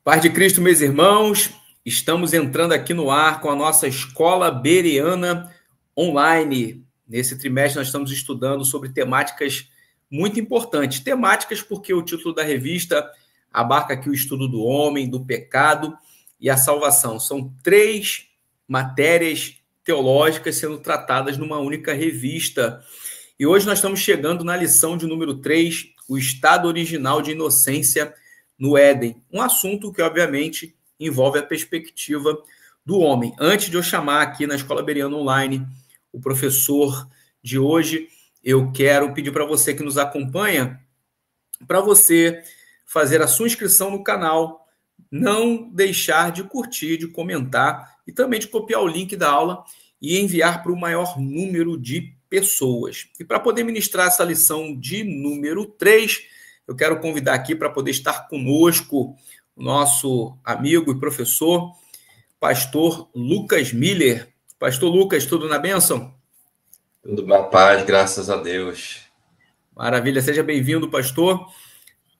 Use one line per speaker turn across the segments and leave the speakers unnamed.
Paz de Cristo, meus irmãos, estamos entrando aqui no ar com a nossa Escola Bereana Online. Nesse trimestre nós estamos estudando sobre temáticas muito importantes. Temáticas porque o título da revista abarca aqui o estudo do homem, do pecado e a salvação. São 3 matérias teológicas sendo tratadas numa única revista. E hoje nós estamos chegando na lição de número 3, o estado original de inocência no Éden. Um assunto que, obviamente, envolve a perspectiva do homem. Antes de eu chamar aqui na Escola Bereana Online o professor de hoje, eu quero pedir para você que nos acompanha, para você fazer a sua inscrição no canal, não deixar de curtir, de comentar e também de copiar o link da aula e enviar para o maior número de pessoas. E para poder ministrar essa lição de número 3, eu quero convidar aqui para poder estar conosco o nosso amigo e professor, pastor Lucas Miller. Pastor Lucas, tudo na bênção?
Tudo na paz, graças a Deus.
Maravilha, seja bem-vindo, pastor.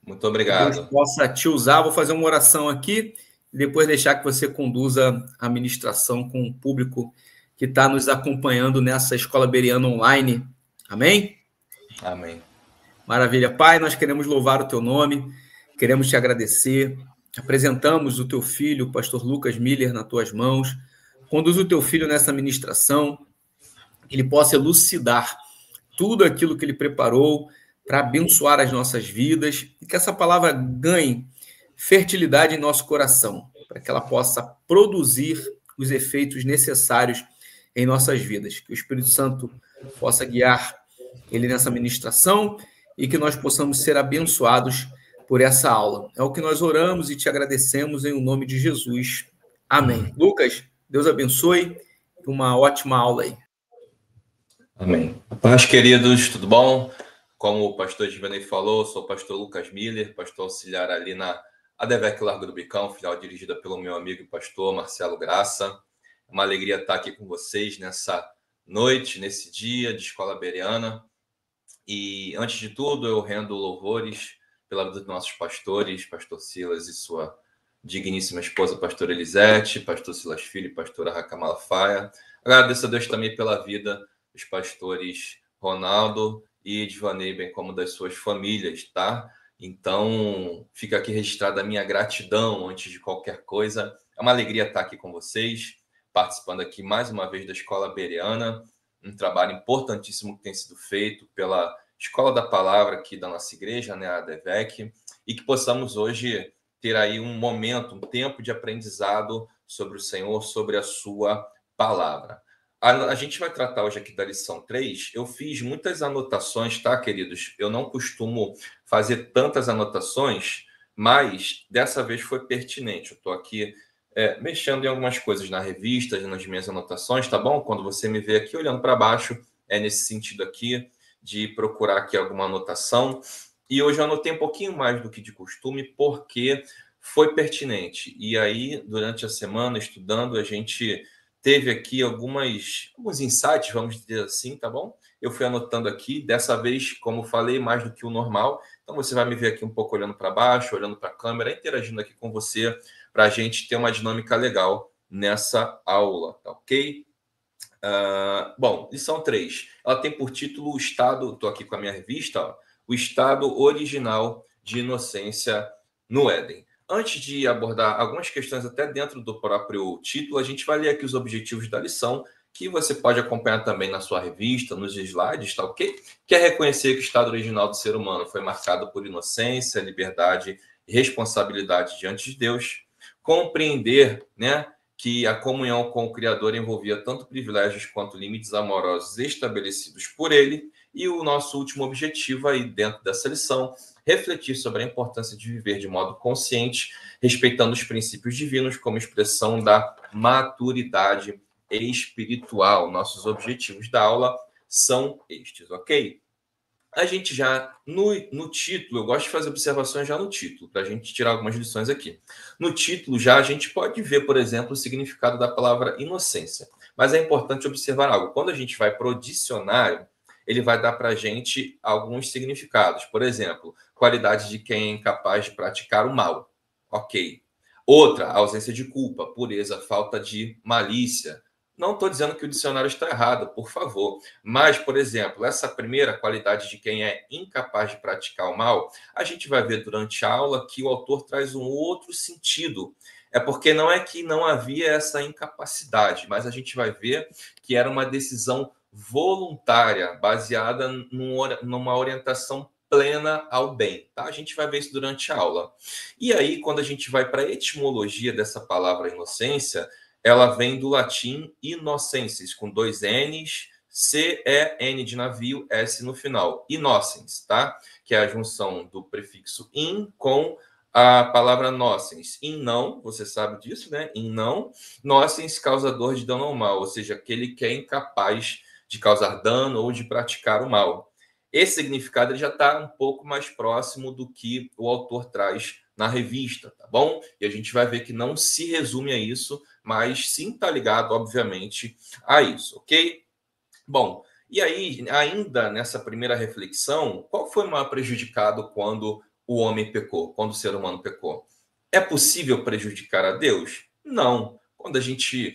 Muito obrigado.
Que Deus possa te usar. Vou fazer uma oração aqui e depois deixar que você conduza a ministração com o público que está nos acompanhando nessa Escola Bereana Online. Amém?
Amém.
Maravilha. Pai, nós queremos louvar o teu nome, queremos te agradecer. Apresentamos o teu filho, o pastor Lucas Miller, nas tuas mãos. Conduz o teu filho nessa ministração, que ele possa elucidar tudo aquilo que ele preparou para abençoar as nossas vidas e que essa palavra ganhe fertilidade em nosso coração, para que ela possa produzir os efeitos necessários em nossas vidas. Que o Espírito Santo possa guiar ele nessa ministração e que nós possamos ser abençoados por essa aula. É o que nós oramos e te agradecemos em nome de Jesus. Amém. Lucas, Deus abençoe. Uma ótima aula aí.
Amém. Paz, queridos, tudo bom? Como o pastor Givanei falou, sou o pastor Lucas Miller, pastor auxiliar ali na ADVEC Largo do Bicão, filial dirigida pelo meu amigo e pastor Marcelo Graça. É uma alegria estar aqui com vocês nessa noite, nesse dia de Escola Bereana. E, antes de tudo, eu rendo louvores pela vida dos nossos pastores, pastor Silas e sua digníssima esposa, pastora Elisete, pastor Silas Filho e pastora Raca Malafaia. Agradeço a Deus também pela vida dos pastores Ronaldo e Edvanei, bem como das suas famílias, tá? Então, fica aqui registrada a minha gratidão antes de qualquer coisa. É uma alegria estar aqui com vocês, participando aqui mais uma vez da Escola Bereana, um trabalho importantíssimo que tem sido feito pela Escola da Palavra aqui da nossa igreja, né, a ADVEC, e que possamos hoje ter aí um momento, um tempo de aprendizado sobre o Senhor, sobre a sua palavra. A gente vai tratar hoje aqui da lição 3. Eu fiz muitas anotações, tá, queridos? Eu não costumo fazer tantas anotações, mas dessa vez foi pertinente. Eu estou aqui mexendo em algumas coisas na revista, nas minhas anotações, tá bom? Quando você me vê aqui olhando para baixo, é nesse sentido aqui, de procurar aqui alguma anotação. E hoje eu anotei um pouquinho mais do que de costume, porque foi pertinente. E aí, durante a semana, estudando, a gente teve aqui alguns insights, vamos dizer assim, tá bom? Eu fui anotando aqui, dessa vez, como falei, mais do que o normal. Então, você vai me ver aqui um pouco olhando para baixo, olhando para a câmera, interagindo aqui com você, para a gente ter uma dinâmica legal nessa aula, tá ok? Bom, lição 3. Ela tem por título o estado, estou aqui com a minha revista, ó, o estado original de inocência no Éden. Antes de abordar algumas questões até dentro do próprio título, a gente vai ler aqui os objetivos da lição, que você pode acompanhar também na sua revista, nos slides, tá ok? Que é reconhecer que o estado original do ser humano foi marcado por inocência, liberdade e responsabilidade diante de Deus. Compreender, né, que a comunhão com o Criador envolvia tanto privilégios quanto limites amorosos estabelecidos por ele. E o nosso último objetivo aí dentro dessa lição, refletir sobre a importância de viver de modo consciente, respeitando os princípios divinos como expressão da maturidade espiritual. Nossos objetivos da aula são estes, ok? A gente já, no título, eu gosto de fazer observações já no título, para a gente tirar algumas lições aqui. No título já a gente pode ver, por exemplo, o significado da palavra inocência. Mas é importante observar algo. Quando a gente vai para o dicionário, ele vai dar para a gente alguns significados. Por exemplo, qualidade de quem é incapaz de praticar o mal. Ok. Outra, ausência de culpa, pureza, falta de malícia. Não estou dizendo que o dicionário está errado, por favor. Mas, por exemplo, essa primeira qualidade de quem é incapaz de praticar o mal, a gente vai ver durante a aula que o autor traz um outro sentido. É porque não é que não havia essa incapacidade, mas a gente vai ver que era uma decisão voluntária, baseada numa orientação plena ao bem. Tá? A gente vai ver isso durante a aula. E aí, quando a gente vai para a etimologia dessa palavra inocência, ela vem do latim innocensis, com 2 N's, C-E-N de navio, S no final. Innocens, tá? Que é a junção do prefixo in com a palavra nocens. In não, você sabe disso, né? In não, nocens, causador de dano ao mal, ou seja, aquele que é incapaz de causar dano ou de praticar o mal. Esse significado ele já está um pouco mais próximo do que o autor traz na revista, tá bom? E a gente vai ver que não se resume a isso, mas sim está ligado, obviamente, a isso, ok? Bom, e aí, ainda nessa primeira reflexão, qual foi o maior prejudicado quando o homem pecou, quando o ser humano pecou? É possível prejudicar a Deus? Não. Quando a gente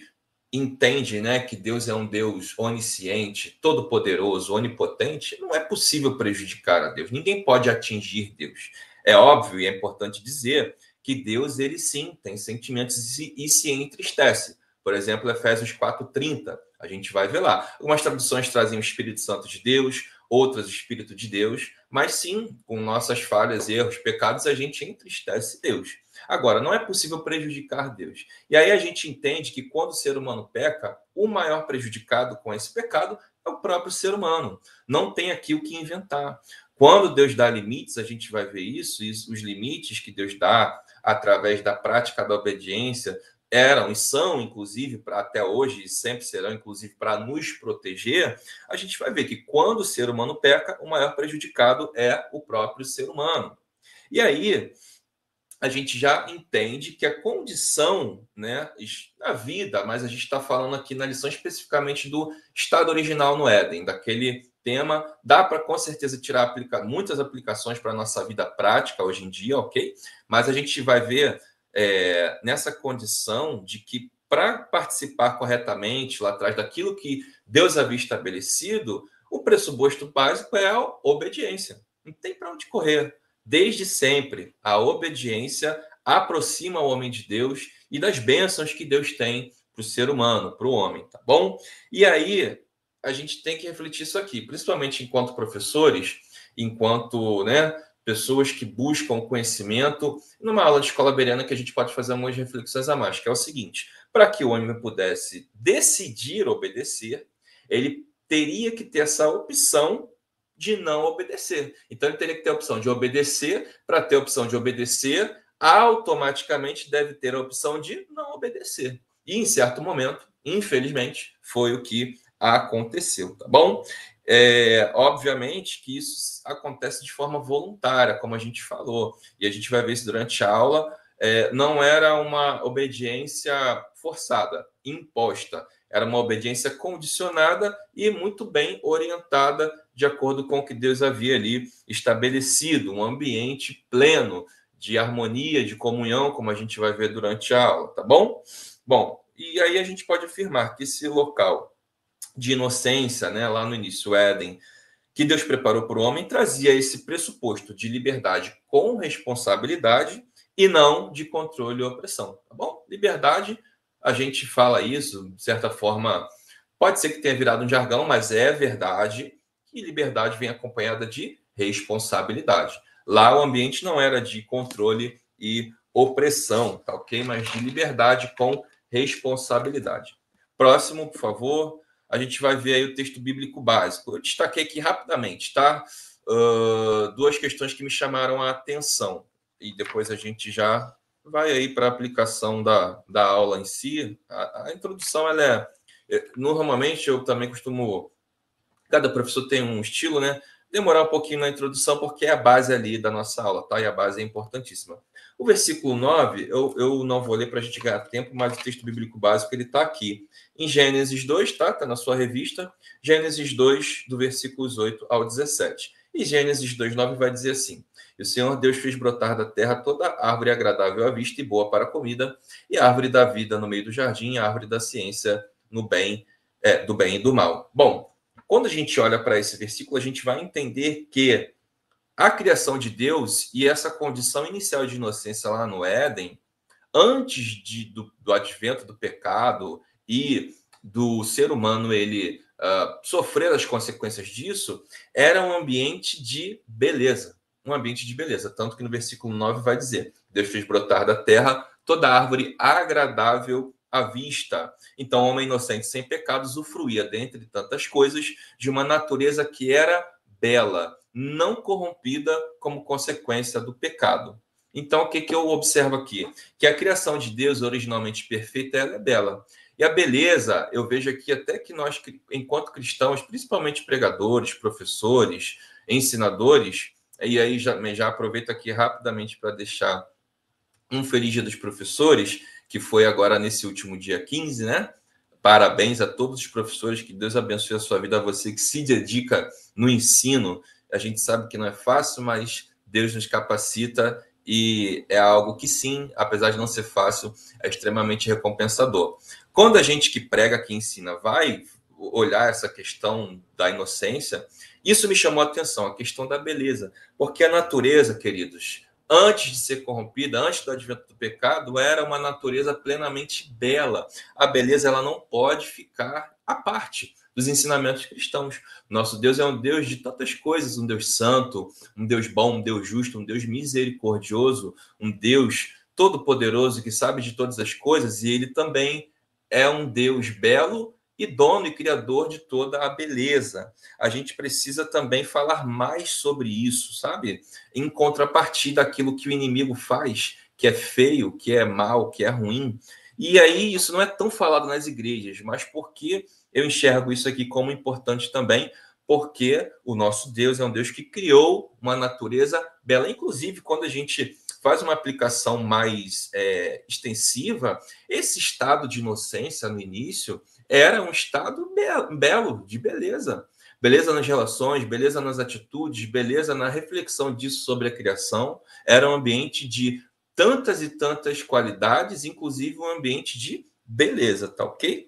entende, né, que Deus é um Deus onisciente, todo-poderoso, onipotente, não é possível prejudicar a Deus. Ninguém pode atingir Deus. É óbvio e é importante dizer que Deus, ele sim, tem sentimentos e se entristece. Por exemplo, Efésios 4:30, a gente vai ver lá. Algumas traduções trazem o Espírito Santo de Deus, outras o Espírito de Deus, mas sim, com nossas falhas, erros, pecados, a gente entristece Deus. Agora, não é possível prejudicar Deus. E aí a gente entende que quando o ser humano peca, o maior prejudicado com esse pecado é o próprio ser humano. Não tem aqui o que inventar. Quando Deus dá limites, a gente vai ver isso, os limites que Deus dá através da prática da obediência eram e são, inclusive, até hoje, e sempre serão, inclusive, para nos proteger, a gente vai ver que quando o ser humano peca, o maior prejudicado é o próprio ser humano. E aí, a gente já entende que a condição, né, na vida, mas a gente está falando aqui na lição especificamente do estado original no Éden, daquele tema, dá para com certeza tirar muitas aplicações para a nossa vida prática hoje em dia, ok? Mas a gente vai ver nessa condição de que para participar corretamente lá atrás daquilo que Deus havia estabelecido, o pressuposto básico é a obediência. Não tem para onde correr. Desde sempre, a obediência aproxima o homem de Deus e das bênçãos que Deus tem para o ser humano, para o homem, tá bom? E aí, a gente tem que refletir isso aqui, principalmente enquanto professores, enquanto, né, pessoas que buscam conhecimento, numa aula de escola bereana que a gente pode fazer algumas reflexões a mais, que é o seguinte: para que o homem pudesse decidir obedecer, ele teria que ter essa opção de não obedecer. Então, ele teria que ter a opção de obedecer. Para ter a opção de obedecer, automaticamente deve ter a opção de não obedecer. E, em certo momento, infelizmente, foi o que aconteceu, tá bom? Obviamente que isso acontece de forma voluntária, como a gente falou, e a gente vai ver isso durante a aula. Não era uma obediência forçada, imposta. Era uma obediência condicionada e muito bem orientada de acordo com o que Deus havia ali estabelecido, um ambiente pleno de harmonia, de comunhão, como a gente vai ver durante a aula, tá bom? Bom, e aí a gente pode afirmar que esse local de inocência, né, lá no início, o Éden, que Deus preparou para o homem, trazia esse pressuposto de liberdade com responsabilidade e não de controle e opressão, tá bom? Liberdade, a gente fala isso, de certa forma, pode ser que tenha virado um jargão, mas é verdade que liberdade vem acompanhada de responsabilidade. Lá o ambiente não era de controle e opressão, tá ok? Mas de liberdade com responsabilidade. Próximo, por favor. A gente vai ver aí o texto bíblico básico. Eu destaquei aqui rapidamente, tá? Duas questões que me chamaram a atenção. E depois a gente já vai aí para a aplicação da aula em si. A introdução, ela normalmente eu também costumo... Cada professor tem um estilo, né? Demorar um pouquinho na introdução, porque é a base ali da nossa aula, tá? E a base é importantíssima. O versículo 9, eu não vou ler para a gente ganhar tempo, mas o texto bíblico básico, ele está aqui. Em Gênesis 2, tá? Está na sua revista. Gênesis 2, do versículos 8 ao 17. E Gênesis 2:9 vai dizer assim: e o Senhor Deus fez brotar da terra toda árvore agradável à vista e boa para a comida, e a árvore da vida no meio do jardim, e a árvore da ciência no bem, do bem e do mal. Bom, quando a gente olha para esse versículo, a gente vai entender que a criação de Deus e essa condição inicial de inocência lá no Éden, antes do advento do pecado e do ser humano ele sofrer as consequências disso, era um ambiente de beleza. Um ambiente de beleza. Tanto que no versículo 9 vai dizer: Deus fez brotar da terra toda árvore agradável à vista. Então, o homem inocente sem pecado usufruía, dentre tantas coisas, de uma natureza que era bela, não corrompida como consequência do pecado. Então, o que eu observo aqui? Que a criação de Deus, originalmente perfeita, ela é bela. E a beleza, eu vejo aqui até que nós, enquanto cristãos, principalmente pregadores, professores, ensinadores, e aí já aproveito aqui rapidamente para deixar um feliz dia dos professores, que foi agora nesse último dia 15, né? Parabéns a todos os professores, que Deus abençoe a sua vida, a você que se dedica no ensino. A gente sabe que não é fácil, mas Deus nos capacita e é algo que sim, apesar de não ser fácil, é extremamente recompensador. Quando a gente que prega, que ensina, vai olhar essa questão da inocência, isso me chamou a atenção, a questão da beleza, porque a natureza, queridos, antes de ser corrompida, antes do advento do pecado, era uma natureza plenamente bela. A beleza ela não pode ficar à parte dos ensinamentos cristãos. Nosso Deus é um Deus de tantas coisas, um Deus santo, um Deus bom, um Deus justo, um Deus misericordioso, um Deus todo-poderoso que sabe de todas as coisas, e ele também é um Deus belo e dono e criador de toda a beleza. A gente precisa também falar mais sobre isso, sabe? Em contrapartida daquilo que o inimigo faz, que é feio, que é mal, que é ruim. E aí isso não é tão falado nas igrejas, mas porque eu enxergo isso aqui como importante também, porque o nosso Deus é um Deus que criou uma natureza bela. Inclusive, quando a gente faz uma aplicação mais extensiva, esse estado de inocência no início era um estado belo, de beleza. Beleza nas relações, beleza nas atitudes, beleza na reflexão disso sobre a criação. Era um ambiente de tantas e tantas qualidades, inclusive um ambiente de beleza, tá ok?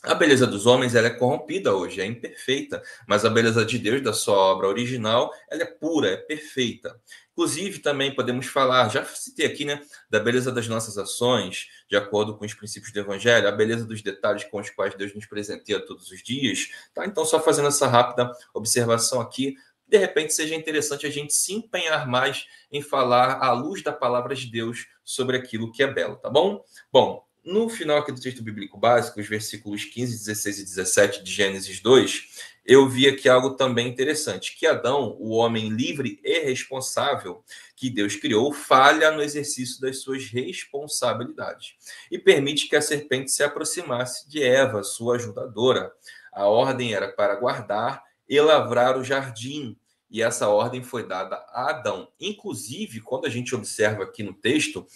A beleza dos homens ela é corrompida hoje, é imperfeita, mas a beleza de Deus, da sua obra original, ela é pura, é perfeita. Inclusive, também podemos falar, já citei aqui, né, da beleza das nossas ações, de acordo com os princípios do Evangelho, a beleza dos detalhes com os quais Deus nos presenteia todos os dias. Tá? Então, só fazendo essa rápida observação aqui, de repente seja interessante a gente se empenhar mais em falar à luz da palavra de Deus sobre aquilo que é belo, tá bom? Bom, no final aqui do texto bíblico básico, os versículos 15, 16 e 17 de Gênesis 2, eu vi aqui algo também interessante, que Adão, o homem livre e responsável que Deus criou, falha no exercício das suas responsabilidades e permite que a serpente se aproximasse de Eva, sua ajudadora. A ordem era para guardar e lavrar o jardim, e essa ordem foi dada a Adão. Inclusive, quando a gente observa aqui no texto,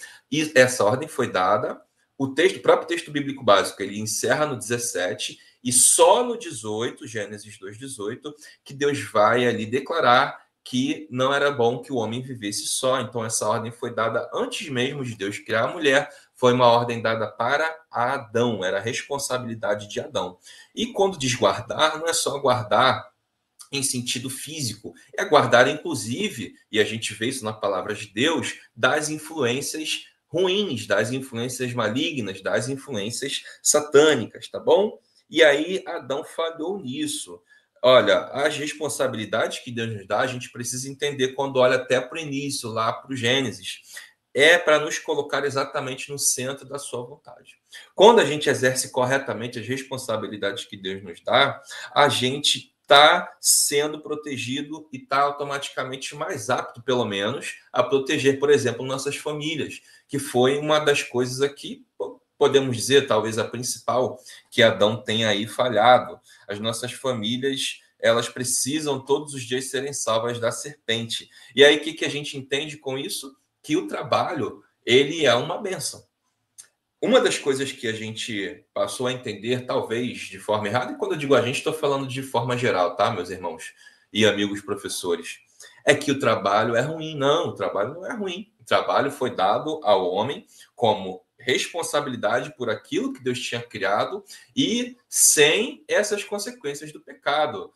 essa ordem foi dada. O próprio texto bíblico básico, ele encerra no 17 e só no 18, Gênesis 2:18, que Deus vai ali declarar que não era bom que o homem vivesse só. Então, essa ordem foi dada antes mesmo de Deus criar a mulher, foi uma ordem dada para Adão, era a responsabilidade de Adão. E quando diz guardar, não é só guardar em sentido físico, é guardar, inclusive, e a gente vê isso na palavra de Deus, das influências ruins, das influências malignas, das influências satânicas, tá bom? E aí Adão falhou nisso. Olha, as responsabilidades que Deus nos dá, a gente precisa entender quando olha até para o início, lá para o Gênesis. É para nos colocar exatamente no centro da sua vontade. Quando a gente exerce corretamente as responsabilidades que Deus nos dá, a gente está sendo protegido e está automaticamente mais apto, pelo menos, a proteger, por exemplo, nossas famílias, que foi uma das coisas aqui, podemos dizer, talvez a principal, que Adão tenha aí falhado. As nossas famílias, elas precisam todos os dias serem salvas da serpente. E aí, o que a gente entende com isso? Que o trabalho, ele é uma bênção. Uma das coisas que a gente passou a entender, talvez de forma errada, e quando eu digo a gente, estou falando de forma geral, tá, meus irmãos? e amigos professores, é que o trabalho é ruim. Não, o trabalho não é ruim. O trabalho foi dado ao homem como responsabilidade por aquilo que Deus tinha criado e sem essas consequências do pecado.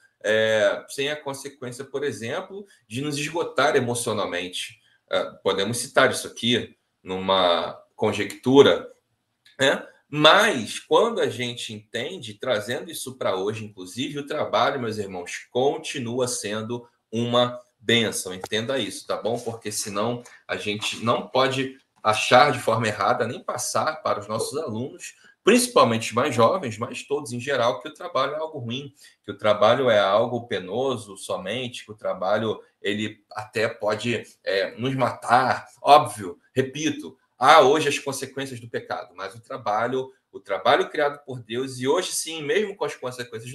Sem a consequência, por exemplo, de nos esgotar emocionalmente. Podemos citar isso aqui numa conjectura, né? Mas, quando a gente entende, trazendo isso para hoje, inclusive, o trabalho, meus irmãos, continua sendo uma bênção. Entenda isso, tá bom? Porque senão a gente não pode achar de forma errada, nem passar para os nossos alunos, principalmente os mais jovens, mas todos em geral, que o trabalho é algo ruim, que o trabalho é algo penoso somente, que o trabalho ele até pode nos matar. Óbvio, repito, há hoje as consequências do pecado, mas o trabalho criado por Deus, e hoje sim, mesmo com as consequências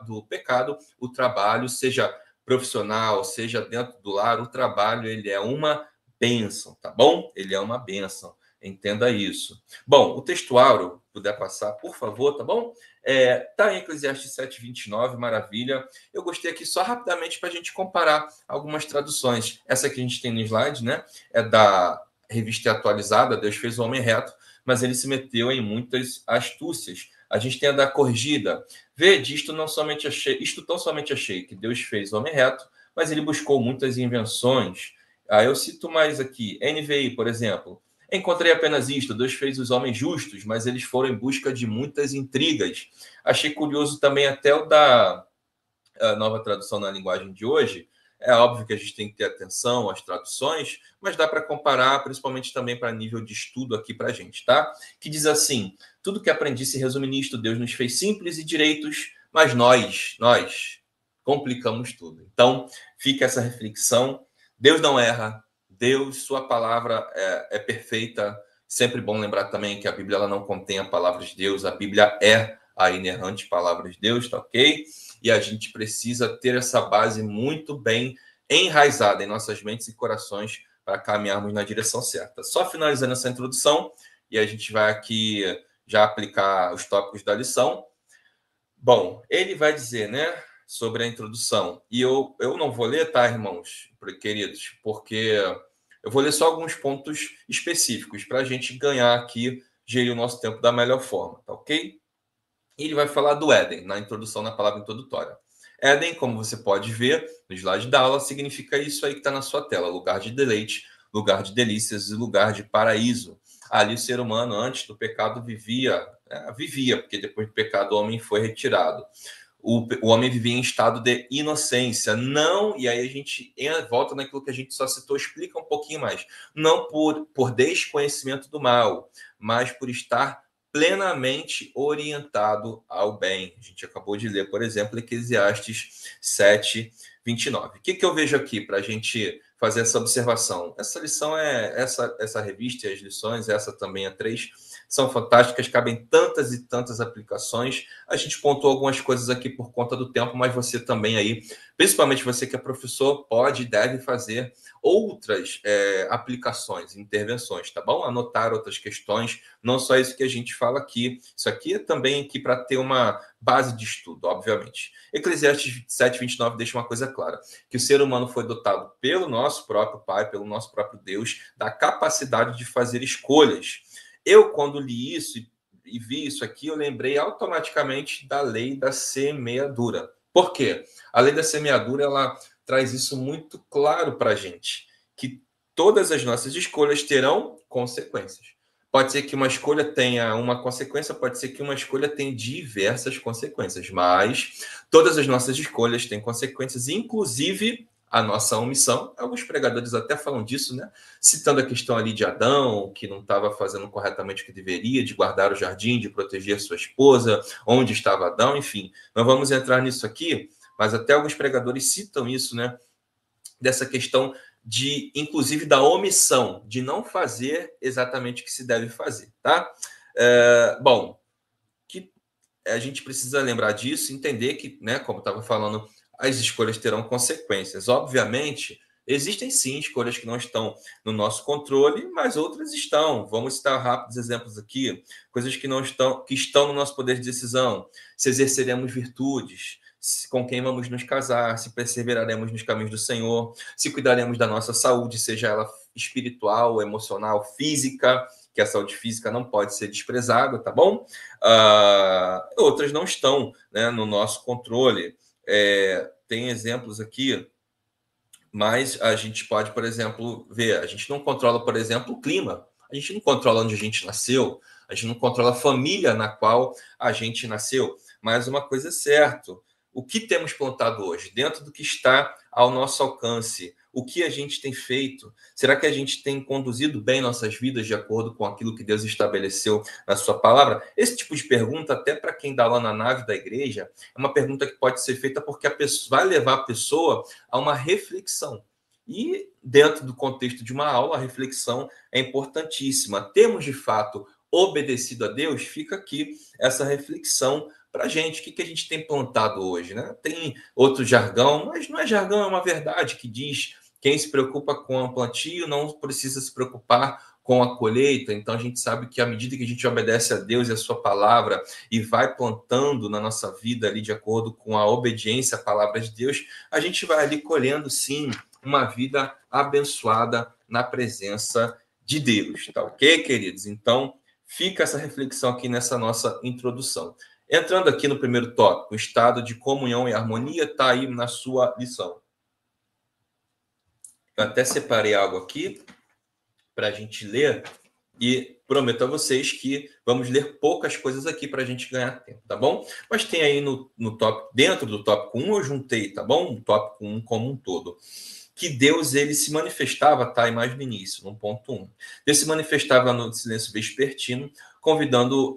do pecado, o trabalho, seja profissional, seja dentro do lar, o trabalho ele é uma bênção, tá bom? Ele é uma bênção, entenda isso. Bom, o textuário, puder passar, por favor, tá bom? Tá em Eclesiastes 7:29, maravilha. Eu gostei aqui só rapidamente para a gente comparar algumas traduções. Essa que a gente tem no slide, né? É da Revista Atualizada, Deus fez o homem reto, mas ele se meteu em muitas astúcias. A gente tem a da Corrigida. Vede, isto tão somente achei que Deus fez o homem reto, mas ele buscou muitas invenções. Eu cito mais aqui, NVI, por exemplo. Encontrei apenas isto, Deus fez os homens justos, mas eles foram em busca de muitas intrigas. Achei curioso também até o da Nova Tradução na Linguagem de Hoje. É óbvio que a gente tem que ter atenção às traduções, mas dá para comparar, principalmente também para nível de estudo aqui para a gente, tá? Que diz assim, tudo que aprendi se resume nisto, Deus nos fez simples e direitos, mas nós complicamos tudo. Então, fica essa reflexão, Deus não erra, Deus, sua palavra é perfeita. Sempre bom lembrar também que a Bíblia ela não contém a palavra de Deus, a Bíblia é a inerrante palavra de Deus, tá ok? E a gente precisa ter essa base muito bem enraizada em nossas mentes e corações para caminharmos na direção certa. Só finalizando essa introdução, e a gente vai aqui já aplicar os tópicos da lição. Bom, ele vai dizer, né, sobre a introdução. E eu não vou ler, tá, irmãos, queridos, porque eu vou ler só alguns pontos específicos para a gente ganhar aqui, gerir o nosso tempo da melhor forma, tá ok? Ele vai falar do Éden, na introdução, na palavra introdutória. Éden, como você pode ver no slide da aula, significa isso aí que está na sua tela, lugar de deleite, lugar de delícias e lugar de paraíso. Ali o ser humano, antes do pecado, vivia, porque depois do pecado o homem foi retirado. O homem vivia em estado de inocência, não, e aí a gente volta naquilo que a gente só citou, explica um pouquinho mais, não por desconhecimento do mal, mas por estar plenamente orientado ao bem. A gente acabou de ler, por exemplo, Eclesiastes 7:29. O que eu vejo aqui para a gente fazer essa observação? Essa lição essa revista e as lições, essa também a 3, são fantásticas, cabem tantas e tantas aplicações. A gente pontuou algumas coisas aqui por conta do tempo, mas você também aí, principalmente você que é professor, pode e deve fazer outras aplicações, intervenções, tá bom? Anotar outras questões, não só isso que a gente fala aqui. Isso aqui é também aqui para ter uma base de estudo, obviamente. Eclesiastes 7:29 deixa uma coisa clara, que o ser humano foi dotado pelo nosso próprio Pai, pelo nosso próprio Deus, da capacidade de fazer escolhas. Eu, quando li isso e vi isso aqui, eu lembrei automaticamente da lei da semeadura. Por quê? A lei da semeadura, ela traz isso muito claro para a gente, que todas as nossas escolhas terão consequências. Pode ser que uma escolha tenha uma consequência, pode ser que uma escolha tenha diversas consequências, mas todas as nossas escolhas têm consequências, inclusive a nossa omissão. Alguns pregadores até falam disso, né? Citando a questão ali de Adão, que não estava fazendo corretamente o que deveria, de guardar o jardim, de proteger sua esposa, onde estava Adão, enfim. Não vamos entrar nisso aqui, mas até alguns pregadores citam isso, né? Dessa questão de, inclusive, da omissão, de não fazer exatamente o que se deve fazer, tá? Bom, que a gente precisa lembrar disso, entender que, né, como estava falando, as escolhas terão consequências. Obviamente, existem sim escolhas que não estão no nosso controle, mas outras estão. Vamos citar rápidos exemplos aqui, coisas que estão no nosso poder de decisão. Se exerceremos virtudes, com quem vamos nos casar, se perseveraremos nos caminhos do Senhor, se cuidaremos da nossa saúde, seja ela espiritual, emocional, física, que a saúde física não pode ser desprezada, tá bom? Outras não estão, né, no nosso controle. Tem exemplos aqui, mas a gente pode, por exemplo, ver, a gente não controla, por exemplo, o clima, a gente não controla onde a gente nasceu, a gente não controla a família na qual a gente nasceu, mas uma coisa é certa, o que temos plantado hoje, dentro do que está ao nosso alcance, o que a gente tem feito? Será que a gente tem conduzido bem nossas vidas de acordo com aquilo que Deus estabeleceu na sua palavra? Esse tipo de pergunta, até para quem dá lá na nave da igreja, é uma pergunta que pode ser feita porque a pessoa vai levar a pessoa a uma reflexão. E dentro do contexto de uma aula, a reflexão é importantíssima. Temos, de fato, obedecido a Deus? Fica aqui essa reflexão para a gente. O que a gente tem plantado hoje, né? Tem outro jargão, mas não é jargão, é uma verdade que diz: quem se preocupa com o plantio não precisa se preocupar com a colheita. Então a gente sabe que à medida que a gente obedece a Deus e a sua palavra e vai plantando na nossa vida ali de acordo com a obediência à palavra de Deus, a gente vai ali colhendo sim uma vida abençoada na presença de Deus, tá ok, queridos? Então fica essa reflexão aqui nessa nossa introdução. Entrando aqui no primeiro tópico, o estado de comunhão e harmonia, está aí na sua lição. Eu até separei algo aqui para a gente ler e prometo a vocês que vamos ler poucas coisas aqui para a gente ganhar tempo, tá bom? Mas tem aí no tópico, dentro do tópico 1, eu juntei, tá bom? O tópico 1 como um todo. Que Deus, ele se manifestava, tá? Mais no início, no ponto 1. Deus se manifestava no silêncio vespertino, convidando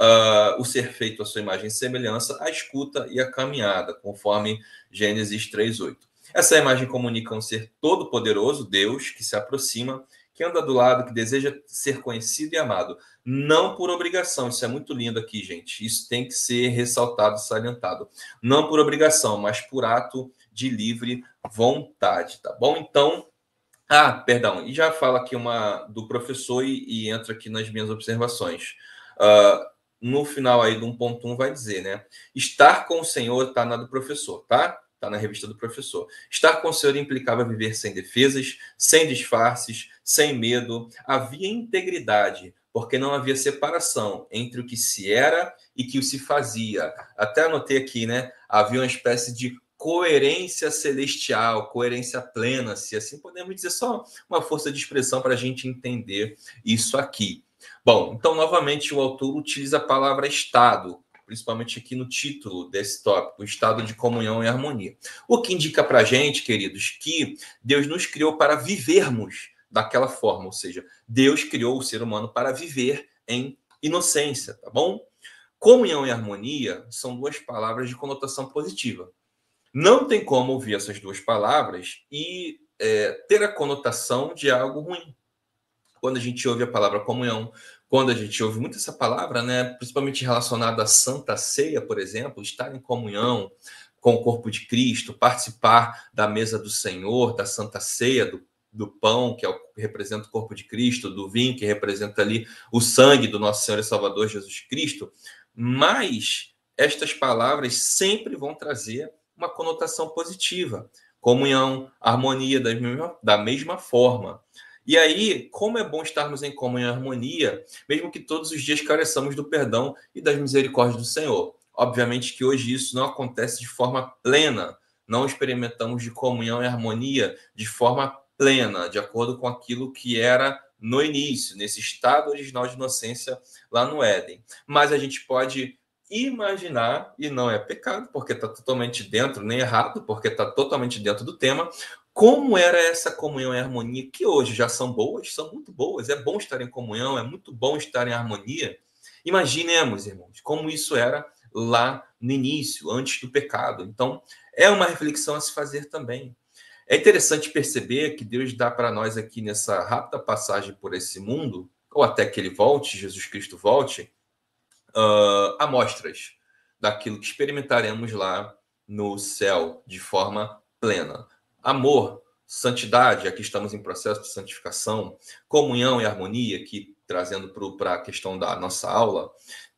o ser feito à sua imagem e semelhança, a escuta e a caminhada, conforme Gênesis 3:8. Essa imagem comunica um ser todo-poderoso, Deus, que se aproxima, que anda do lado, que deseja ser conhecido e amado. Não por obrigação, isso é muito lindo aqui, gente. Isso tem que ser ressaltado, salientado. Não por obrigação, mas por ato de livre vontade, tá bom? Então, perdão, e já fala aqui do professor e entra aqui nas minhas observações. No final aí do 1.1 vai dizer, né? Estar com o Senhor está na do professor, tá? Está na revista do professor. Estar com o Senhor implicava viver sem defesas, sem disfarces, sem medo. Havia integridade, porque não havia separação entre o que se era e que o se fazia. Até anotei aqui, né? Havia uma espécie de coerência celestial, coerência plena, se assim podemos dizer, só uma força de expressão para a gente entender isso aqui. Bom, então, novamente, o autor utiliza a palavra estado, principalmente aqui no título desse tópico, estado de comunhão e harmonia. O que indica para a gente, queridos, que Deus nos criou para vivermos daquela forma, ou seja, Deus criou o ser humano para viver em inocência, tá bom? Comunhão e harmonia são duas palavras de conotação positiva. Não tem como ouvir essas duas palavras e ter a conotação de algo ruim. Quando a gente ouve a palavra comunhão, quando a gente ouve muito essa palavra, né, principalmente relacionada à Santa Ceia, por exemplo, estar em comunhão com o corpo de Cristo, participar da mesa do Senhor, da Santa Ceia, do pão, que representa o corpo de Cristo, do vinho, que representa ali o sangue do nosso Senhor e Salvador Jesus Cristo. Mas estas palavras sempre vão trazer uma conotação positiva. Comunhão, harmonia da mesma forma. E aí, como é bom estarmos em comunhão e harmonia, mesmo que todos os dias careçamos do perdão e das misericórdias do Senhor. Obviamente que hoje isso não acontece de forma plena, não experimentamos de comunhão e harmonia de forma plena, de acordo com aquilo que era no início, nesse estado original de inocência lá no Éden. Mas a gente pode imaginar, e não é pecado, porque está totalmente dentro, nem errado, porque está totalmente dentro do tema, como era essa comunhão e harmonia, que hoje já são boas, são muito boas, é bom estar em comunhão, é muito bom estar em harmonia. Imaginemos, irmãos, como isso era lá no início, antes do pecado. Então, é uma reflexão a se fazer também. É interessante perceber que Deus dá para nós aqui nessa rápida passagem por esse mundo, ou até que ele volte, Jesus Cristo volte, amostras daquilo que experimentaremos lá no céu de forma plena. Amor, santidade, aqui estamos em processo de santificação, comunhão e harmonia, aqui trazendo para a questão da nossa aula.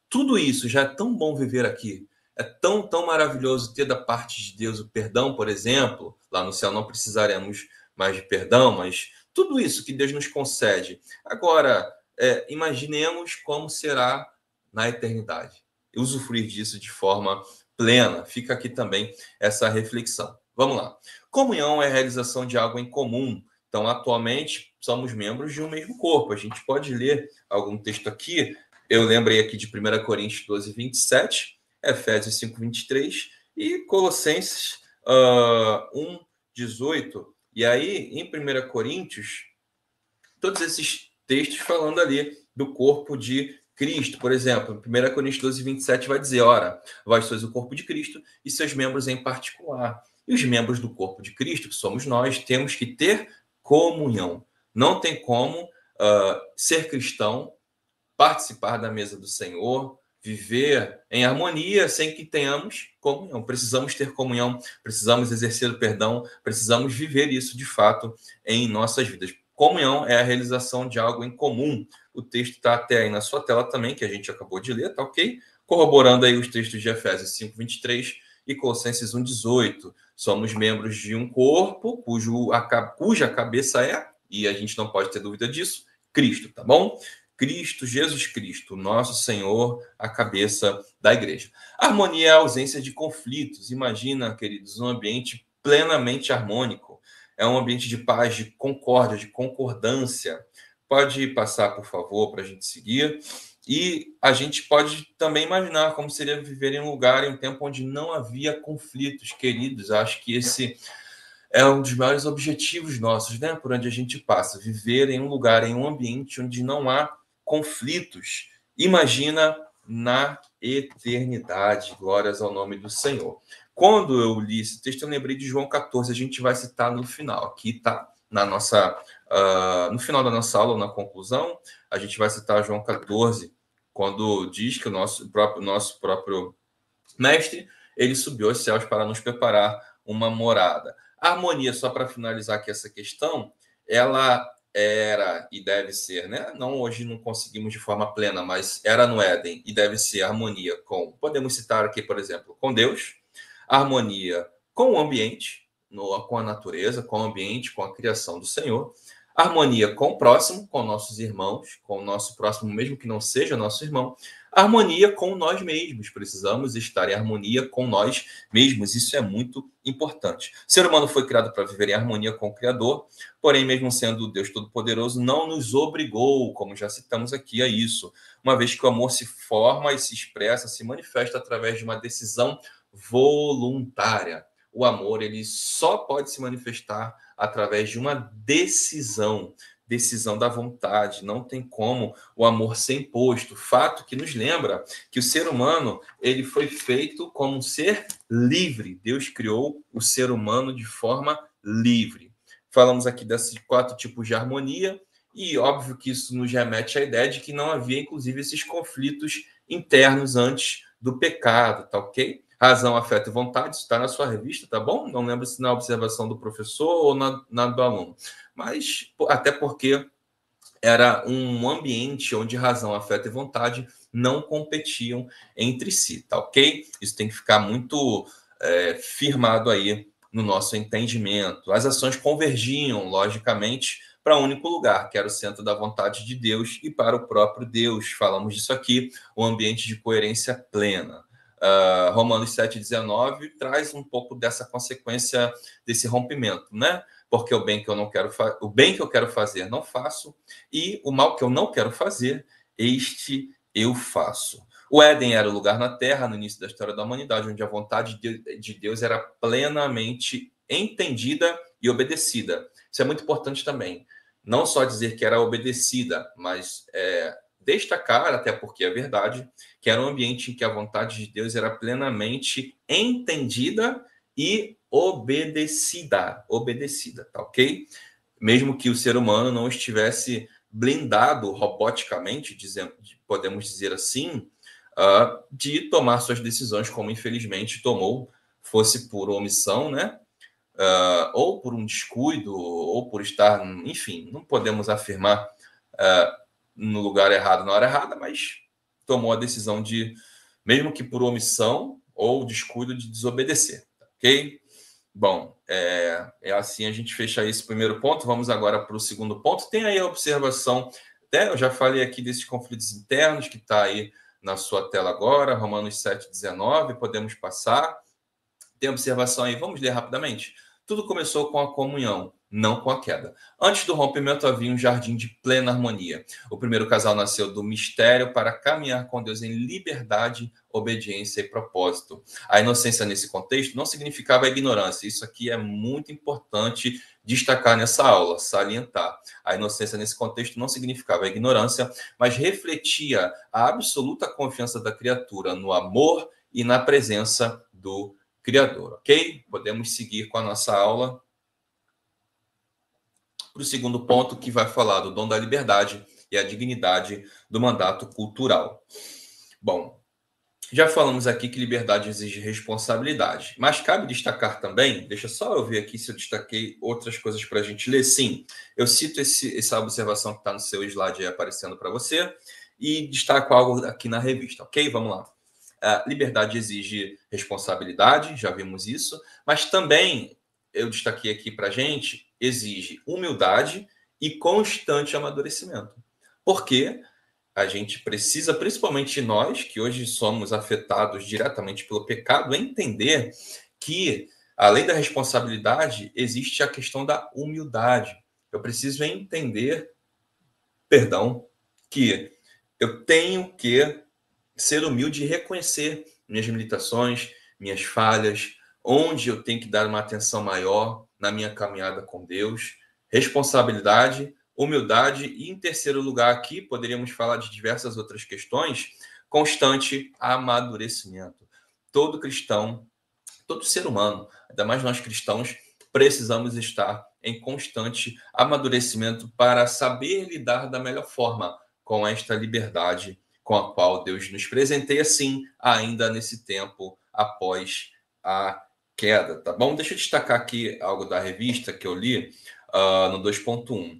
Tudo isso já é tão bom viver aqui, É tão, tão maravilhoso ter da parte de Deus o perdão, por exemplo. Lá no céu não precisaremos mais de perdão, mas tudo isso que Deus nos concede. Agora, imaginemos como será na eternidade. E usufruir disso de forma plena. Fica aqui também essa reflexão. Vamos lá. Comunhão é a realização de algo em comum. Então, atualmente, somos membros de um mesmo corpo. A gente pode ler algum texto aqui. Eu lembrei aqui de 1 Coríntios 12, 27, Efésios 5, 23 e Colossenses 1, 18. E aí, em 1 Coríntios, todos esses textos falando ali do corpo de Cristo. Por exemplo, 1 Coríntios 12, 27 vai dizer, ora, vós sois o corpo de Cristo e seus membros em particular. E os membros do corpo de Cristo, que somos nós, temos que ter comunhão. Não tem como ser cristão, participar da mesa do Senhor, viver em harmonia sem que tenhamos comunhão. Precisamos ter comunhão, precisamos exercer o perdão, precisamos viver isso de fato em nossas vidas. Comunhão é a realização de algo em comum. O texto está até aí na sua tela também, que a gente acabou de ler, tá ok? Corroborando aí os textos de Efésios 5, 23 e Colossenses 1, 18. Somos membros de um corpo cuja cabeça é, e a gente não pode ter dúvida disso, Cristo, tá bom? Cristo, Jesus Cristo, nosso Senhor, a cabeça da igreja. Harmonia é a ausência de conflitos. Imagina, queridos, um ambiente plenamente harmônico. É um ambiente de paz, de concórdia, de concordância. Pode passar, por favor, para a gente seguir. E a gente pode também imaginar como seria viver em um lugar, em um tempo onde não havia conflitos. Queridos, acho que esse é um dos maiores objetivos nossos, né? Por onde a gente passa. Viver em um lugar, em um ambiente onde não há conflitos. Imagina na eternidade. Glórias ao nome do Senhor. Quando eu li esse texto, eu lembrei de João 14. A gente vai citar no final. Aqui está na nossa, no final da nossa aula, na conclusão, a gente vai citar João 14, quando diz que o nosso próprio mestre, ele subiu aos céus para nos preparar uma morada. A harmonia, só para finalizar aqui essa questão, ela era e deve ser, né? Não, hoje não conseguimos de forma plena, mas era no Éden e deve ser harmonia com, podemos citar aqui, por exemplo, com Deus, harmonia com o ambiente, com a natureza, com o ambiente, com a criação do Senhor, harmonia com o próximo, com nossos irmãos, com o nosso próximo, mesmo que não seja nosso irmão, harmonia com nós mesmos. Precisamos estar em harmonia com nós mesmos. Isso é muito importante. O ser humano foi criado para viver em harmonia com o Criador, porém, mesmo sendo Deus Todo-Poderoso, não nos obrigou, como já citamos aqui, a isso. Uma vez que o amor se forma e se expressa, se manifesta através de uma decisão voluntária. O amor, ele só pode se manifestar através de uma decisão da vontade. Não tem como o amor ser imposto. Fato que nos lembra que o ser humano, ele foi feito como um ser livre. Deus criou o ser humano de forma livre. Falamos aqui desses 4 tipos de harmonia e óbvio que isso nos remete à ideia de que não havia, inclusive, esses conflitos internos antes do pecado, tá ok? Razão, afeto e vontade, isso está na sua revista, tá bom? Não lembro se na observação do professor ou na do aluno. Mas, até porque era um ambiente onde razão, afeto e vontade não competiam entre si, tá ok? Isso tem que ficar muito firmado aí no nosso entendimento. As ações convergiam, logicamente, para um único lugar, que era o centro da vontade de Deus e para o próprio Deus. Falamos disso aqui, um ambiente de coerência plena. Romanos 7,19 traz um pouco dessa consequência desse rompimento, né? Porque o bem que eu quero fazer não faço, e o mal que eu não quero fazer, este eu faço. O Éden era o lugar na Terra, no início da história da humanidade, onde a vontade de Deus era plenamente entendida e obedecida. Isso é muito importante também. Não só dizer que era obedecida, mas destacar, até porque é verdade, que era um ambiente em que a vontade de Deus era plenamente entendida e obedecida, tá ok? Mesmo que o ser humano não estivesse blindado roboticamente, podemos dizer assim, de tomar suas decisões como infelizmente tomou, fosse por omissão, né? Ou por um descuido, ou por estar, enfim, não podemos afirmar no lugar errado, na hora errada, mas tomou a decisão de, mesmo que por omissão, ou descuido de desobedecer, ok? Bom, assim a gente fecha esse primeiro ponto. Vamos agora para o segundo ponto. Tem aí a observação, até eu já falei aqui desses conflitos internos, que está aí na sua tela agora, Romanos 7,19, podemos passar. Tem observação aí, vamos ler rapidamente. Tudo começou com a comunhão, não com a queda. Antes do rompimento havia um jardim de plena harmonia. O primeiro casal nasceu do mistério para caminhar com Deus em liberdade, obediência e propósito. A inocência nesse contexto não significava ignorância. Isso aqui é muito importante destacar nessa aula, salientar. A inocência nesse contexto não significava ignorância, mas refletia a absoluta confiança da criatura no amor e na presença do Criador, ok? Podemos seguir com a nossa aula para o segundo ponto, que vai falar do dom da liberdade e a dignidade do mandato cultural. Bom, já falamos aqui que liberdade exige responsabilidade, mas cabe destacar também, deixa só eu ver aqui se eu destaquei outras coisas para a gente ler. Sim, eu cito essa observação que está no seu slide aí aparecendo para você e destaco algo aqui na revista, ok? Vamos lá. A liberdade exige responsabilidade, já vimos isso, mas também, eu destaquei aqui para a gente, exige humildade e constante amadurecimento. Porque a gente precisa, principalmente nós, que hoje somos afetados diretamente pelo pecado, entender que, além da responsabilidade, existe a questão da humildade. Eu preciso entender, que eu tenho que ser humilde e reconhecer minhas limitações, minhas falhas, onde eu tenho que dar uma atenção maior na minha caminhada com Deus, responsabilidade, humildade e, em terceiro lugar aqui, poderíamos falar de diversas outras questões, constante amadurecimento. Todo cristão, todo ser humano, ainda mais nós cristãos, precisamos estar em constante amadurecimento para saber lidar da melhor forma com esta liberdade com a qual Deus nos presenteia, sim, ainda nesse tempo após a queda, tá bom? Deixa eu destacar aqui algo da revista que eu li no 2.1.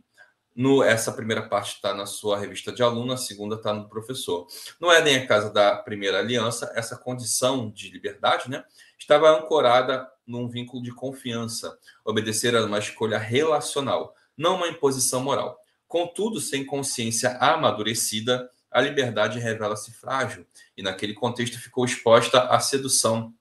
Essa primeira parte está na sua revista de aluno, a segunda está no professor. No Éden, a casa da primeira aliança, essa condição de liberdade, né, estava ancorada num vínculo de confiança. Obedecer a uma escolha relacional, não uma imposição moral. Contudo, sem consciência amadurecida, a liberdade revela-se frágil e, naquele contexto, ficou exposta à sedução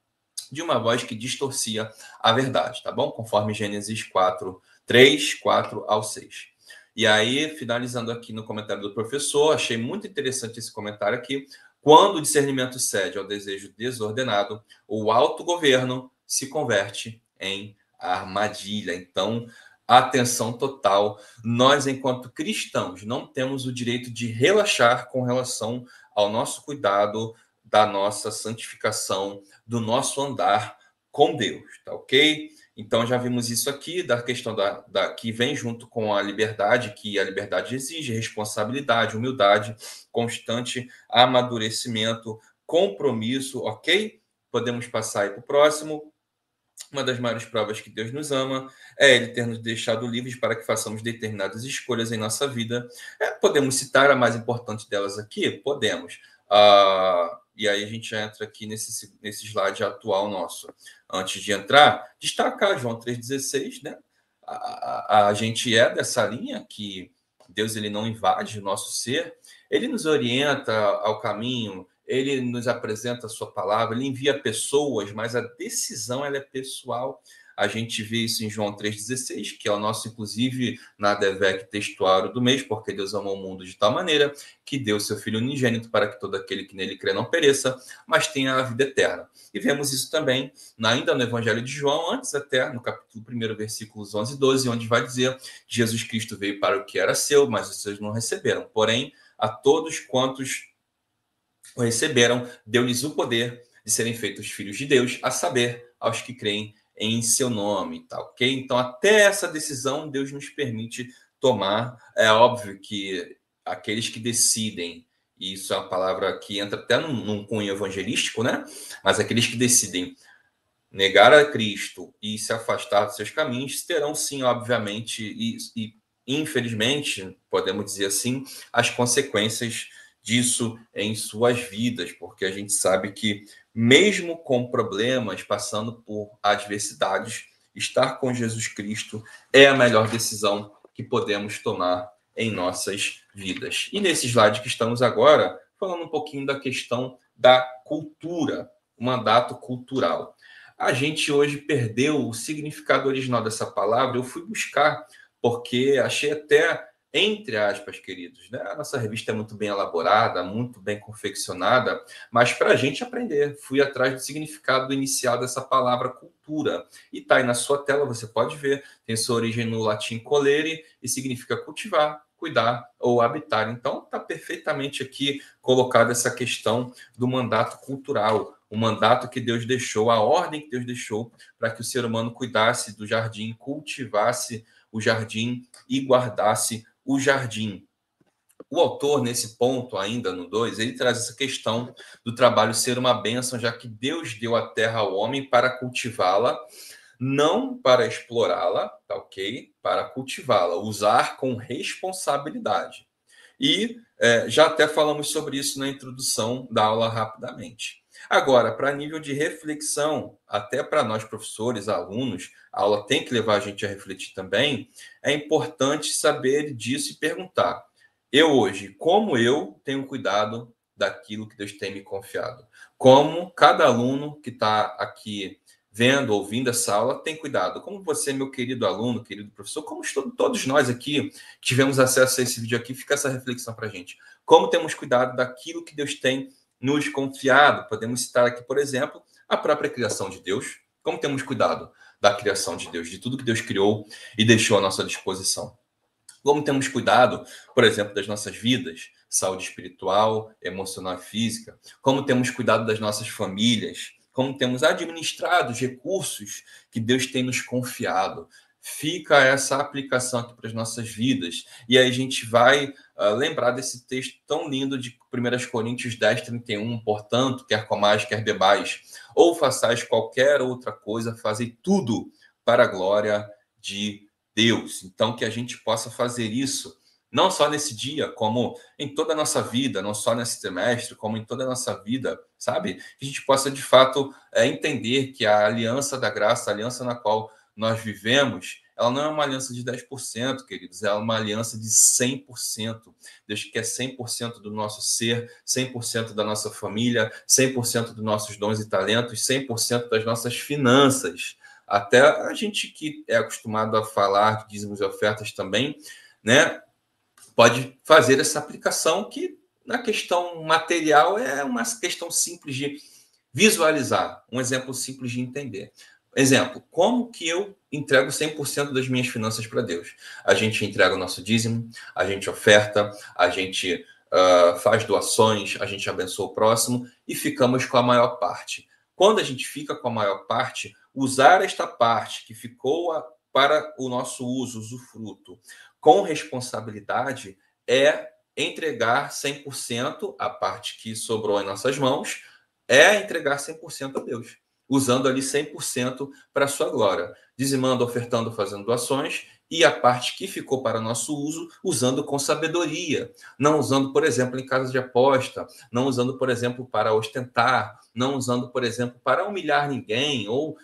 de uma voz que distorcia a verdade, tá bom? Conforme Gênesis 4, 3, 4 ao 6. E aí, finalizando aqui no comentário do professor, achei muito interessante esse comentário aqui. Quando o discernimento cede ao desejo desordenado, o autogoverno se converte em armadilha. Então, atenção total. Nós, enquanto cristãos, não temos o direito de relaxar com relação ao nosso cuidado, da nossa santificação, do nosso andar com Deus, tá ok? Então, já vimos isso aqui, da questão que vem junto com a liberdade, que a liberdade exige responsabilidade, humildade, constante amadurecimento, compromisso, ok? Podemos passar aí para o próximo. Uma das maiores provas que Deus nos ama é Ele ter nos deixado livres para que façamos determinadas escolhas em nossa vida. Podemos citar a mais importante delas aqui? Podemos. E aí a gente já entra aqui nesse slide atual nosso. Antes de entrar, destacar João 3,16, né? A gente é dessa linha que Deus ele não invade o nosso ser, ele nos orienta ao caminho, ele nos apresenta a sua palavra, ele envia pessoas, mas a decisão ela é pessoal. A gente vê isso em João 3,16, que é o nosso, inclusive, na ADVEC textuário do mês, porque Deus amou o mundo de tal maneira que deu seu Filho unigênito para que todo aquele que nele crê não pereça, mas tenha a vida eterna. E vemos isso também ainda no Evangelho de João, antes até, no capítulo 1, versículos 11 e 12, onde vai dizer que Jesus Cristo veio para o que era seu, mas os seus não receberam. Porém, a todos quantos o receberam, deu-lhes o poder de serem feitos filhos de Deus, a saber, aos que creem em seu nome, tá ok? Então, até essa decisão, Deus nos permite tomar. É óbvio que aqueles que decidem, e isso é uma palavra que entra até num cunho evangelístico, né? Mas aqueles que decidem negar a Cristo e se afastar dos seus caminhos, terão sim, obviamente, e infelizmente, podemos dizer assim, as consequências disso em suas vidas, porque a gente sabe que mesmo com problemas, passando por adversidades, estar com Jesus Cristo é a melhor decisão que podemos tomar em nossas vidas. E nesse slide que estamos agora, falando um pouquinho da questão da cultura, o mandato cultural. A gente hoje perdeu o significado original dessa palavra. Eu fui buscar, porque achei até, entre aspas, queridos, né? A nossa revista é muito bem elaborada, muito bem confeccionada, mas para a gente aprender, fui atrás do significado inicial dessa palavra cultura. E está aí na sua tela, você pode ver, tem sua origem no latim colere e significa cultivar, cuidar ou habitar. Então, está perfeitamente aqui colocada essa questão do mandato cultural, o mandato que Deus deixou, a ordem que Deus deixou para que o ser humano cuidasse do jardim, cultivasse o jardim e guardasse o jardim. O autor, nesse ponto, ainda no 2, ele traz essa questão do trabalho ser uma bênção, já que Deus deu a terra ao homem para cultivá-la, não para explorá-la, tá ok? Para cultivá-la, usar com responsabilidade. E já até falamos sobre isso na introdução da aula rapidamente. Agora, para nível de reflexão, até para nós professores, alunos, a aula tem que levar a gente a refletir também, é importante saber disso e perguntar. Eu hoje, como eu tenho cuidado daquilo que Deus tem me confiado? Como cada aluno que está aqui vendo, ouvindo essa aula, tem cuidado. Como você, meu querido aluno, querido professor, como todos nós aqui que tivemos acesso a esse vídeo aqui, fica essa reflexão para a gente. Como temos cuidado daquilo que Deus tem nos confiado? Podemos citar aqui, por exemplo, a própria criação de Deus. Como temos cuidado da criação de Deus, de tudo que Deus criou e deixou à nossa disposição? Como temos cuidado, por exemplo, das nossas vidas, saúde espiritual, emocional e física? Como temos cuidado das nossas famílias? Como temos administrado os recursos que Deus tem nos confiado? Fica essa aplicação aqui para as nossas vidas. E aí a gente vai lembrar desse texto tão lindo de 1 Coríntios 10, 31. Portanto, quer comais, quer bebais, ou façais qualquer outra coisa, fazei tudo para a glória de Deus. Então, que a gente possa fazer isso, não só nesse dia, como em toda a nossa vida, não só nesse semestre, como em toda a nossa vida, sabe? Que a gente possa, de fato, entender que a aliança da graça, a aliança na qual nós vivemos, ela não é uma aliança de 10%, queridos, ela é uma aliança de 100%. Deus quer 100% do nosso ser, 100% da nossa família, 100% dos nossos dons e talentos, 100% das nossas finanças. Até a gente que é acostumado a falar de dízimos e ofertas também, né, pode fazer essa aplicação que, na questão material, é uma questão simples de visualizar, um exemplo simples de entender. Exemplo, como que eu entrego 100% das minhas finanças para Deus? A gente entrega o nosso dízimo, a gente oferta, a gente faz doações, a gente abençoa o próximo e ficamos com a maior parte. Quando a gente fica com a maior parte, usar esta parte que ficou para o nosso uso, usufruto, com responsabilidade, é entregar 100%, a parte que sobrou em nossas mãos, é entregar 100% a Deus, usando ali 100% para a sua glória, dizimando, ofertando, fazendo doações, e a parte que ficou para nosso uso, usando com sabedoria, não usando, por exemplo, em casa de aposta, não usando, por exemplo, para ostentar, não usando, por exemplo, para humilhar ninguém ou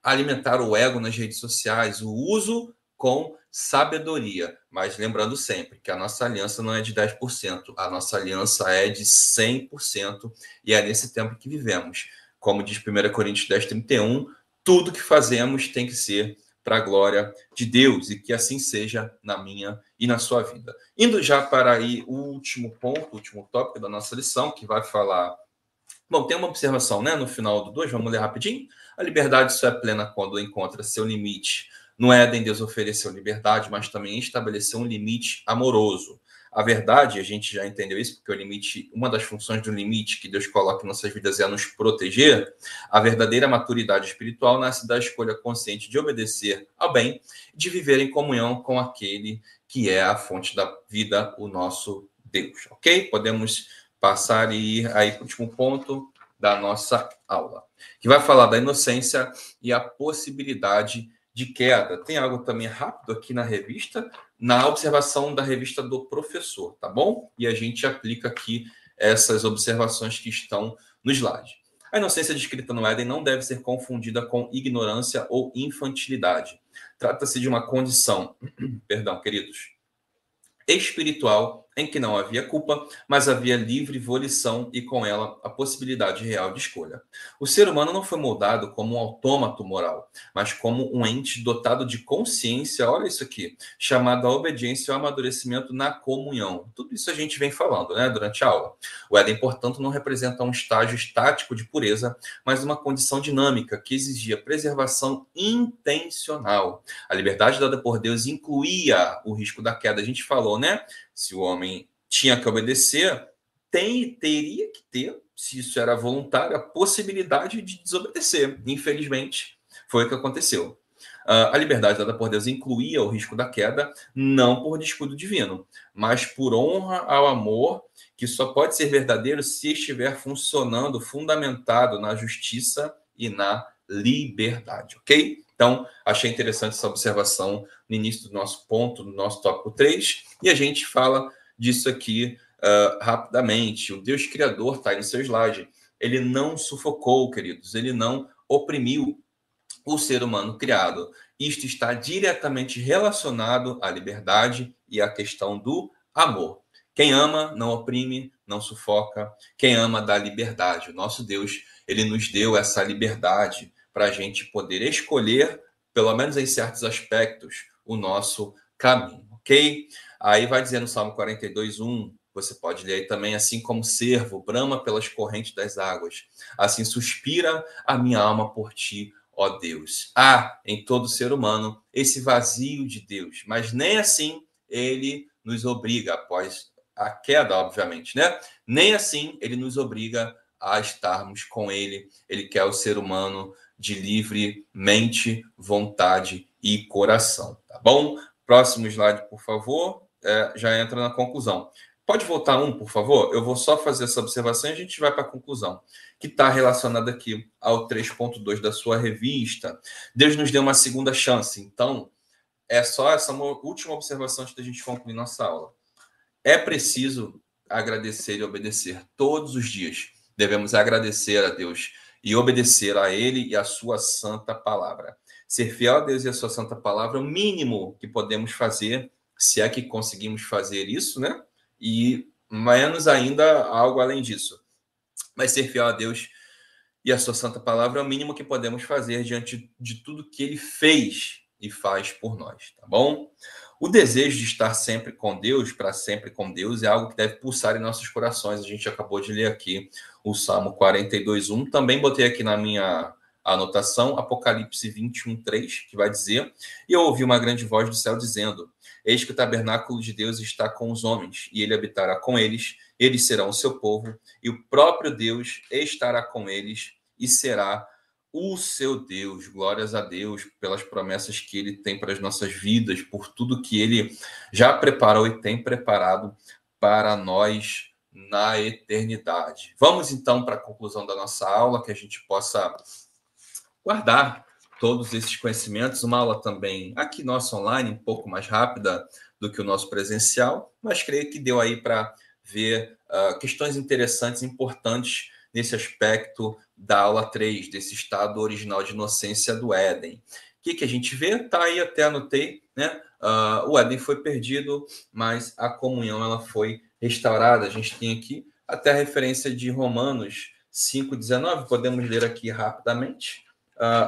alimentar o ego nas redes sociais, o uso com sabedoria, mas lembrando sempre que a nossa aliança não é de 10%, a nossa aliança é de 100%, e é nesse tempo que vivemos. Como diz 1 Coríntios 10, 31, tudo que fazemos tem que ser para a glória de Deus, e que assim seja na minha e na sua vida. Indo já para aí o último ponto, o último tópico da nossa lição, que vai falar... Bom, tem uma observação, né, no final do 2, vamos ler rapidinho. A liberdade só é plena quando encontra seu limite. No Éden, Deus ofereceu liberdade, mas também estabeleceu um limite amoroso. A verdade, a gente já entendeu isso, porque o limite, uma das funções do limite que Deus coloca em nossas vidas é nos proteger. A verdadeira maturidade espiritual nasce da escolha consciente de obedecer ao bem, de viver em comunhão com aquele que é a fonte da vida, o nosso Deus. Ok? Podemos passar e ir aí para o último ponto da nossa aula, que vai falar da inocência e a possibilidade de queda. Tem algo também rápido aqui na revista, na observação da revista do professor, tá bom? E a gente aplica aqui essas observações que estão no slide. A inocência descrita no Éden não deve ser confundida com ignorância ou infantilidade. Trata-se de uma condição, perdão, queridos, espiritual em que não havia culpa, mas havia livre volição e com ela a possibilidade real de escolha. O ser humano não foi moldado como um autômato moral, mas como um ente dotado de consciência, olha isso aqui, chamado a obediência ao amadurecimento na comunhão. Tudo isso a gente vem falando, né, durante a aula. O Éden, portanto, não representa um estágio estático de pureza, mas uma condição dinâmica que exigia preservação intencional. A liberdade dada por Deus incluía o risco da queda. A gente falou, né? Se o homem tinha que obedecer, teria que ter, se isso era voluntário, a possibilidade de desobedecer. Infelizmente, foi o que aconteceu. A liberdade dada por Deus incluía o risco da queda, não por descuido divino, mas por honra ao amor, que só pode ser verdadeiro se estiver funcionando, fundamentado na justiça e na liberdade, ok? Então, achei interessante essa observação no início do nosso ponto, do nosso tópico 3, e a gente fala disso aqui rapidamente. O Deus Criador está aí no seu slide. Ele não sufocou, queridos, ele não oprimiu o ser humano criado. Isto está diretamente relacionado à liberdade e à questão do amor. Quem ama não oprime, não sufoca. Quem ama dá liberdade. O nosso Deus, ele nos deu essa liberdade para a gente poder escolher, pelo menos em certos aspectos, o nosso caminho, ok? Aí vai dizer no Salmo 42:1, você pode ler aí também, assim como servo brama pelas correntes das águas, assim suspira a minha alma por ti, ó Deus. Há em todo ser humano esse vazio de Deus, mas nem assim ele nos obriga, após a queda, obviamente, né? Nem assim ele nos obriga a estarmos com ele. Ele quer o ser humano de livre mente, vontade e coração, tá bom? Próximo slide, por favor. Já entra na conclusão. Pode voltar por favor? Eu vou só fazer essa observação e a gente vai para a conclusão, que está relacionada aqui ao 3.2 da sua revista. Deus nos deu uma segunda chance. Então, é só essa última observação antes da gente concluir nossa aula. É preciso agradecer e obedecer todos os dias. Devemos agradecer a Deus e obedecer a Ele e a sua santa palavra. Ser fiel a Deus e a sua santa palavra é o mínimo que podemos fazer, se é que conseguimos fazer isso, né? E menos ainda algo além disso. Mas ser fiel a Deus e a sua santa palavra é o mínimo que podemos fazer diante de tudo que Ele fez e faz por nós, tá bom? O desejo de estar sempre com Deus, para sempre com Deus, é algo que deve pulsar em nossos corações. A gente acabou de ler aqui o Salmo 42:1. Também botei aqui na minha anotação Apocalipse 21:3, que vai dizer: e eu ouvi uma grande voz do céu dizendo: eis que o tabernáculo de Deus está com os homens, e ele habitará com eles, eles serão o seu povo, e o próprio Deus estará com eles e será o seu Deus. Glórias a Deus pelas promessas que ele tem para as nossas vidas, por tudo que ele já preparou e tem preparado para nós na eternidade. Vamos então para a conclusão da nossa aula, que a gente possa guardar todos esses conhecimentos. Uma aula também aqui nossa online, um pouco mais rápida do que o nosso presencial, mas creio que deu aí para ver questões interessantes, importantes nesse aspecto da aula 3, desse estado original de inocência do Éden. O que a gente vê? Está aí, até anotei, né? O Éden foi perdido, mas a comunhão ela foi restaurada. A gente tem aqui até a referência de Romanos 5:19, podemos ler aqui rapidamente.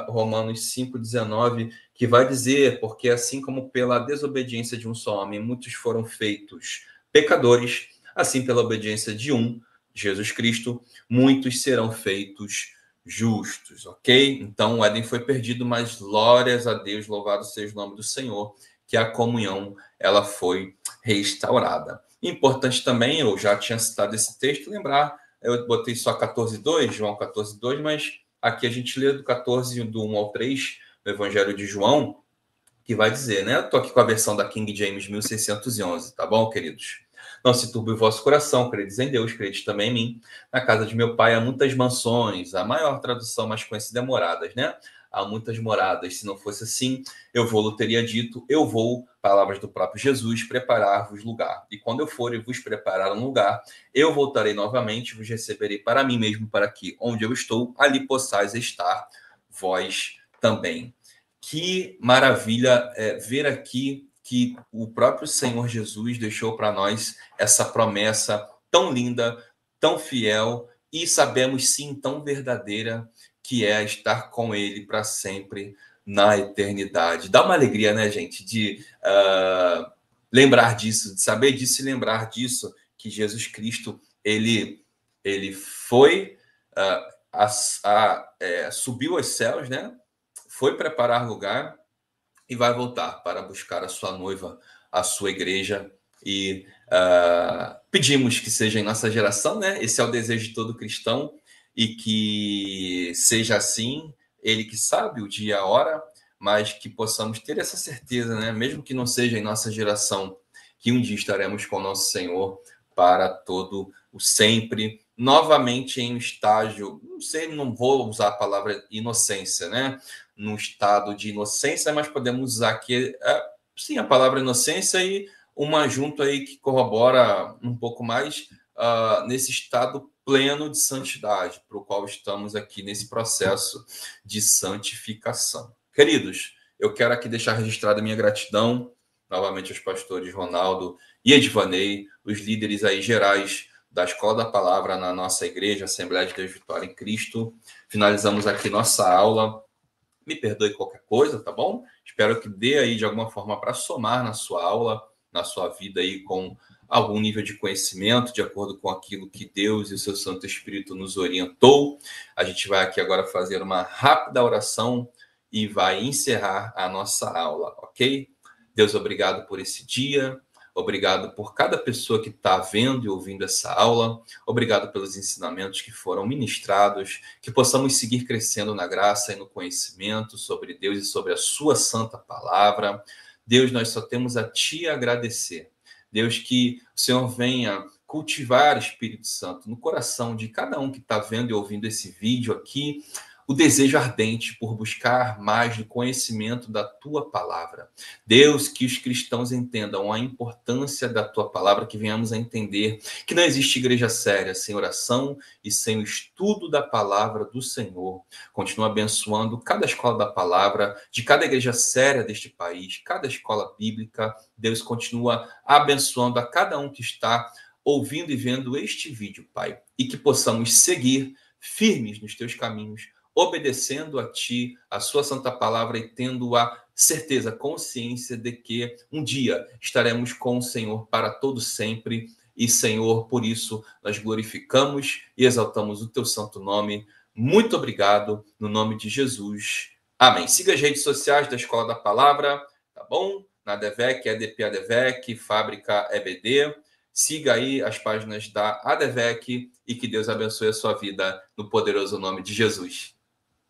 Romanos 5:19, que vai dizer: porque assim como pela desobediência de um só homem muitos foram feitos pecadores, assim pela obediência de um, Jesus Cristo, muitos serão feitos justos, ok? Então o Éden foi perdido, mas glórias a Deus, louvado seja o nome do Senhor, que a comunhão ela foi restaurada. Importante também, eu já tinha citado esse texto, lembrar, eu botei só 14:2, João 14:2, mas aqui a gente lê do 14, do 1 ao 3, do Evangelho de João, que vai dizer, né? Estou aqui com a versão da King James 1611, tá bom, queridos? Não se turbe o vosso coração, credes em Deus, credes também em mim. Na casa de meu pai há muitas mansões, a maior tradução mais conhecida é moradas, né? há muitas moradas. Se não fosse assim, eu vou, teria dito, eu vou, palavras do próprio Jesus, preparar-vos lugar. E quando eu for e vos preparar um lugar, eu voltarei novamente, vos receberei para mim mesmo, para que onde eu estou, ali possais estar vós também. Que maravilha ver aqui que o próprio Senhor Jesus deixou para nós essa promessa tão linda, tão fiel e sabemos sim tão verdadeira, que é estar com Ele para sempre na eternidade. Dá uma alegria, né, gente, de lembrar disso, de saber disso e lembrar disso, que Jesus Cristo, ele foi, subiu aos céus, né? Foi preparar lugar e vai voltar para buscar a sua noiva, a sua igreja. E pedimos que seja em nossa geração, né? Esse é o desejo de todo cristão, e que seja assim, ele que sabe o dia e a hora, mas que possamos ter essa certeza, né? Mesmo que não seja em nossa geração, que um dia estaremos com o nosso Senhor para todo o sempre, novamente em um estágio, não sei, não vou usar a palavra inocência, né? Num estado de inocência, mas podemos usar aqui, sim, a palavra inocência e uma junto aí que corrobora um pouco mais nesse estado pleno de santidade, para o qual estamos aqui nesse processo de santificação. Queridos, eu quero aqui deixar registrada a minha gratidão, novamente aos pastores Ronaldo e Edvanei, os líderes aí gerais da Escola da Palavra na nossa igreja, Assembleia de Deus Vitória em Cristo. Finalizamos aqui nossa aula. Me perdoe qualquer coisa, tá bom? Espero que dê aí de alguma forma para somar na sua aula, na sua vida aí com algum nível de conhecimento, de acordo com aquilo que Deus e o seu Santo Espírito nos orientou. A gente vai aqui agora fazer uma rápida oração e vai encerrar a nossa aula, ok? Deus, obrigado por esse dia. Obrigado por cada pessoa que está vendo e ouvindo essa aula. Obrigado pelos ensinamentos que foram ministrados, que possamos seguir crescendo na graça e no conhecimento sobre Deus e sobre a sua santa palavra. Deus, nós só temos a Ti agradecer. Deus, que o Senhor venha cultivar, Espírito Santo, no coração de cada um que está vendo e ouvindo esse vídeo aqui, o desejo ardente por buscar mais do conhecimento da Tua palavra. Deus, que os cristãos entendam a importância da Tua palavra, que venhamos a entender que não existe igreja séria sem oração e sem o estudo da palavra do Senhor. Continua abençoando cada escola da palavra, de cada igreja séria deste país, cada escola bíblica. Deus continua abençoando a cada um que está ouvindo e vendo este vídeo, Pai, e que possamos seguir firmes nos Teus caminhos, obedecendo a Ti, a Sua santa palavra e tendo a certeza, consciência de que um dia estaremos com o Senhor para todo sempre. E, Senhor, por isso nós glorificamos e exaltamos o Teu santo nome. Muito obrigado, no nome de Jesus. Amém. Siga as redes sociais da Escola da Palavra, tá bom? Na ADVEC, EDP ADVEC, Fábrica EBD. Siga aí as páginas da ADVEC e que Deus abençoe a sua vida no poderoso nome de Jesus.